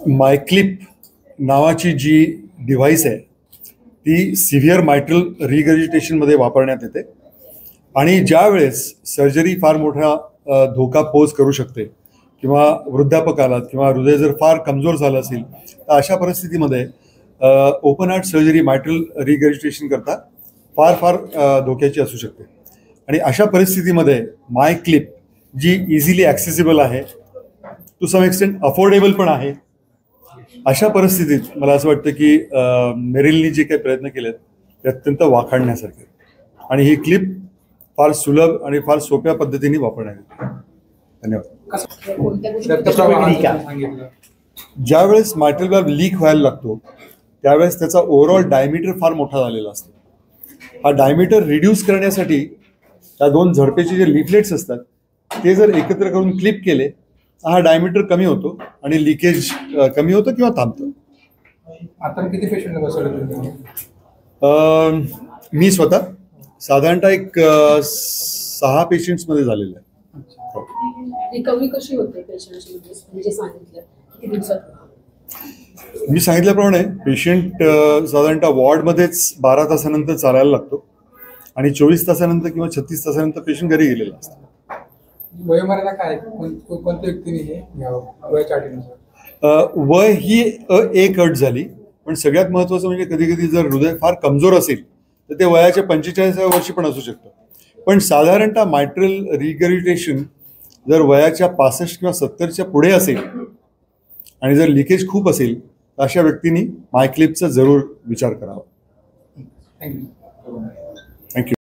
मायक्लिप नावाची जी डिव्हाइस आहे ती सिव्हिअर मायट्रल रिगर्जिटेशनमध्ये वापरण्यात येते आणि ज्या वेळेस सर्जरी फार मोठा धोका पोज करू शकते किंवा वृद्धापकालात किंवा हृदय जर फार कमजोर झालं असेल तर अशा परिस्थितीमध्ये ओपन हार्ट सर्जरी मायट्रल रिगर्जिटेशन करता फार फार धोक्याची असू शकते. आणि अशा परिस्थितीमध्ये मायक्लिप जी इझिली ॲक्सेसिबल आहे, टू सम एक्सटेंट अफोर्डेबल पण आहे, अशा परिस्थितीत मला असं वाटतं की मेरिलनी जे काही प्रयत्न केलेत ते अत्यंत वाखाणण्यासारखे आणि ही क्लिप फार सुलभ आणि फार सोप्या पद्धतीने वापरण्यात येते. धन्यवाद. ज्यावेळेस मायट्रल व्हॅल्व लीक व्हायला लागतो त्यावेळेस त्याचा ओव्हरऑल डायमीटर फार मोठा झालेला असतो. हा डायमीटर रिड्यूस करण्यासाठी त्या दोन झडपेचे जे लिफलेट्स असतात ते जर एकत्र करून क्लिप केले हा डायमीटर कमी होतो आणि लिकेज कमी होतं किंवा थांबतं. आता किती पेशंट बसवले? मी स्वतः साधारणतः एक 6 पेशंट्समध्ये झालेलं आहे. रिकव्हरी कशी होते पेशंटची म्हणजे सांगितलं किती दिवसात? मी सांगितल्याप्रमाणे पेशंट साधारणतः वॉर्डमध्येच 12 तासानंतर चालायला लागतो आणि 24 तासानंतर किंवा 36 तासानंतर पेशंट घरी गेलेला असतो. वयोमर्यादा काय? कोणत्या व्यक्तीने हे वयाच्या अटीनुसार? वय ही एक अट झाली, पण सगळ्यात महत्त्वाचं म्हणजे कधी कधी जर हृदय फार कमजोर असेल तर ते वयाच्या 45व्या वर्षी पण असू शकतं. पण साधारणतः मायट्रल रिगर्जिटेशन जर वयाच्या 65 किंवा 70च्या पुढे असेल आणि जर लिकेज खूप असेल तर अशा व्यक्तींनी मायक्लिपचा जरूर विचार करावा. थँक्यू.